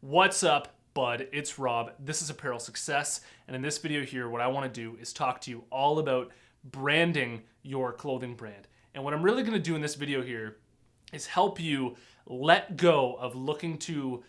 What's up, bud? It's Rob. This is Apparel Success, and in this video here, what I want to do is talk to you all about branding your clothing brand. And what I'm really going to do in this video here is help you let go of looking to,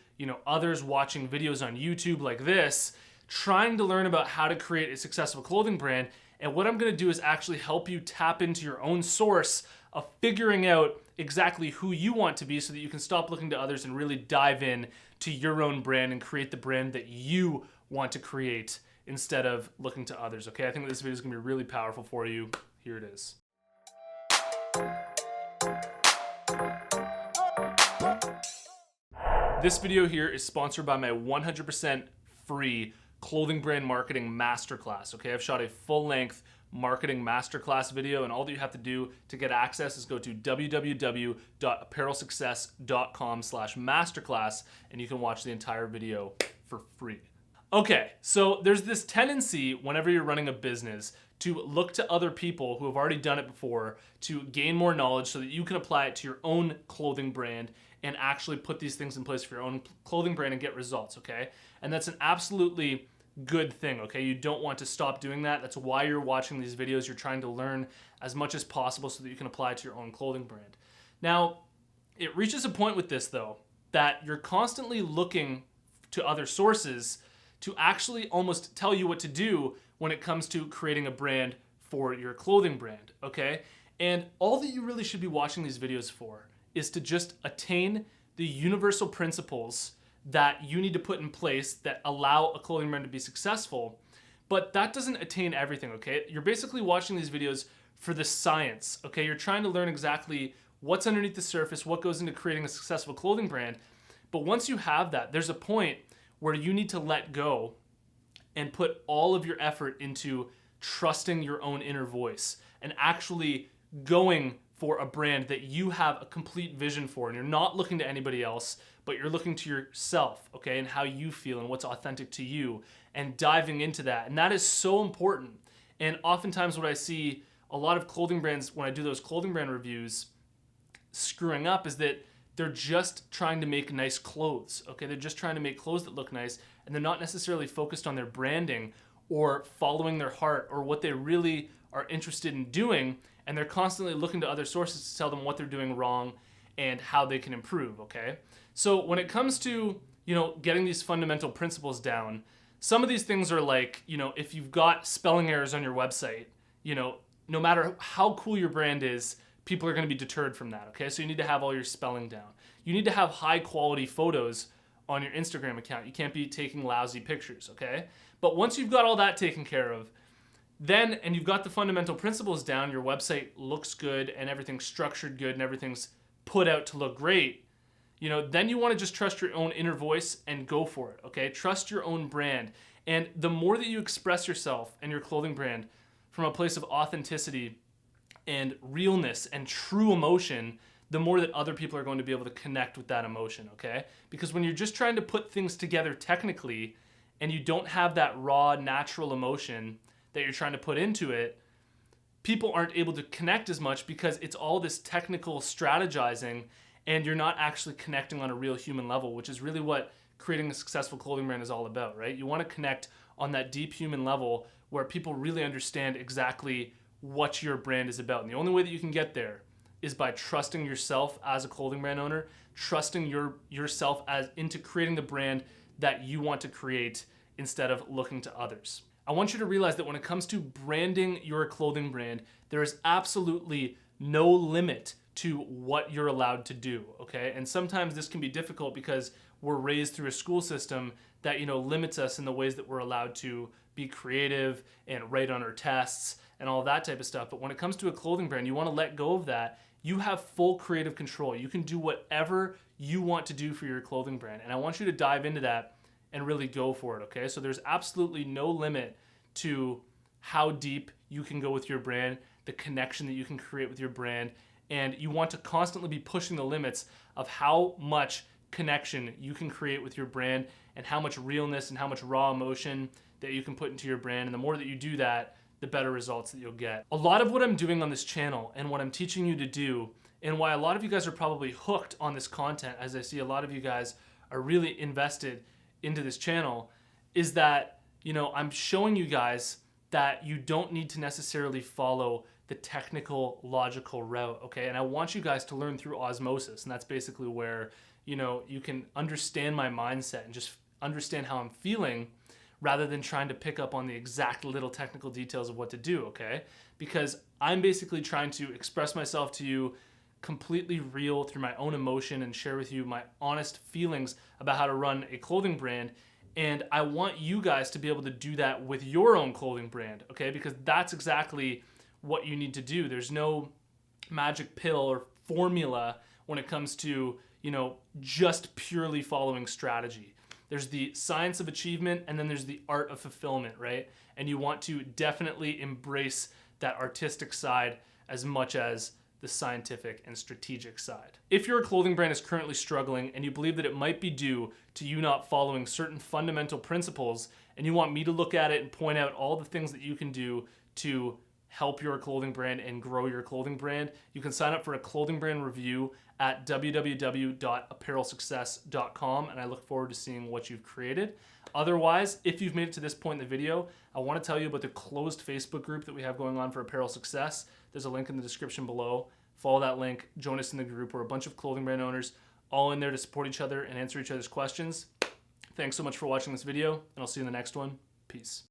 others watching videos on YouTube like this, trying to learn about how to create a successful clothing brand. And what I'm going to do is actually help you tap into your own source of figuring out exactly who you want to be so that you can stop looking to others and really dive in to your own brand and create the brand that you want to create instead of looking to others, okay? I think this video is going to be really powerful for you. Here it is. This video here is sponsored by my 100% free clothing brand marketing masterclass, okay? I've shot a full-length marketing masterclass video, and all that you have to do to get access is go to www.apparelsuccess.com/masterclass, and you can watch the entire video for free. Okay, so there's this tendency whenever you're running a business to look to other people who have already done it before to gain more knowledge so that you can apply it to your own clothing brand and actually put these things in place for your own clothing brand and get results, okay? And that's an absolutely good thing, okay? You don't want to stop doing that. That's why you're watching these videos. You're trying to learn as much as possible so that you can apply it to your own clothing brand. Now, it reaches a point with this, though, that you're constantly looking to other sources to actually almost tell you what to do when it comes to creating a brand for your clothing brand, okay? And all that you really should be watching these videos for is to just attain the universal principles that you need to put in place that allow a clothing brand to be successful. But that doesn't attain everything, okay? You're basically watching these videos for the science, okay? You're trying to learn exactly what's underneath the surface, what goes into creating a successful clothing brand. But once you have that, there's a point where you need to let go and put all of your effort into trusting your own inner voice and actually going for a brand that you have a complete vision for, and you're not looking to anybody else, but you're looking to yourself, okay, and how you feel and what's authentic to you, and diving into that. And that is so important. And oftentimes what I see a lot of clothing brands, when I do those clothing brand reviews, screwing up is that they're just trying to make nice clothes, okay? They're just trying to make clothes that look nice, and they're not necessarily focused on their branding or following their heart or what they really are interested in doing, and they're constantly looking to other sources to tell them what they're doing wrong and how they can improve, okay? So when it comes to, getting these fundamental principles down, some of these things are like, if you've got spelling errors on your website, no matter how cool your brand is, people are going to be deterred from that, okay? So you need to have all your spelling down. You need to have high quality photos on your Instagram account. You can't be taking lousy pictures, okay? But once you've got all that taken care of, and you've got the fundamental principles down, your website looks good and everything's structured good and everything's put out to look great, then you want to just trust your own inner voice and go for it, okay? Trust your own brand. And the more that you express yourself and your clothing brand from a place of authenticity and realness and true emotion, the more that other people are going to be able to connect with that emotion, okay? Because when you're just trying to put things together technically and you don't have that raw, natural emotion that you're trying to put into it, people aren't able to connect as much because it's all this technical strategizing and you're not actually connecting on a real human level, which is really what creating a successful clothing brand is all about, right? You want to connect on that deep human level where people really understand exactly what your brand is about. And the only way that you can get there is by trusting yourself as a clothing brand owner, trusting yourself as into creating the brand that you want to create instead of looking to others. I want you to realize that when it comes to branding your clothing brand, there is absolutely no limit to what you're allowed to do, okay? And sometimes this can be difficult because we're raised through a school system that, limits us in the ways that we're allowed to be creative and write on our tests and all that type of stuff. But when it comes to a clothing brand, you want to let go of that. You have full creative control. You can do whatever you want to do for your clothing brand. And I want you to dive into that and really go for it, okay? So there's absolutely no limit to how deep you can go with your brand, the connection that you can create with your brand, and you want to constantly be pushing the limits of how much connection you can create with your brand and how much realness and how much raw emotion that you can put into your brand. And the more that you do that, the better results that you'll get. A lot of what I'm doing on this channel and what I'm teaching you to do, and why a lot of you guys are probably hooked on this content, as I see a lot of you guys are really invested into this channel is that, I'm showing you guys that you don't need to necessarily follow the technical, logical route, okay? And I want you guys to learn through osmosis, and that's basically where, you can understand my mindset and just understand how I'm feeling rather than trying to pick up on the exact little technical details of what to do, okay? Because I'm basically trying to express myself to you completely real through my own emotion and share with you my honest feelings about how to run a clothing brand. And I want you guys to be able to do that with your own clothing brand, okay? Because that's exactly what you need to do. There's no magic pill or formula when it comes to, just purely following strategy. There's the science of achievement, and then there's the art of fulfillment, right? And you want to definitely embrace that artistic side as much as the scientific and strategic side. If your clothing brand is currently struggling and you believe that it might be due to you not following certain fundamental principles, and you want me to look at it and point out all the things that you can do to help your clothing brand and grow your clothing brand, you can sign up for a clothing brand review at www.apparelsuccess.com, and I look forward to seeing what you've created. Otherwise, if you've made it to this point in the video, I want to tell you about the closed Facebook group that we have going on for Apparel Success. There's a link in the description below. Follow that link, join us in the group. We're a bunch of clothing brand owners all in there to support each other and answer each other's questions. Thanks so much for watching this video, and I'll see you in the next one. Peace.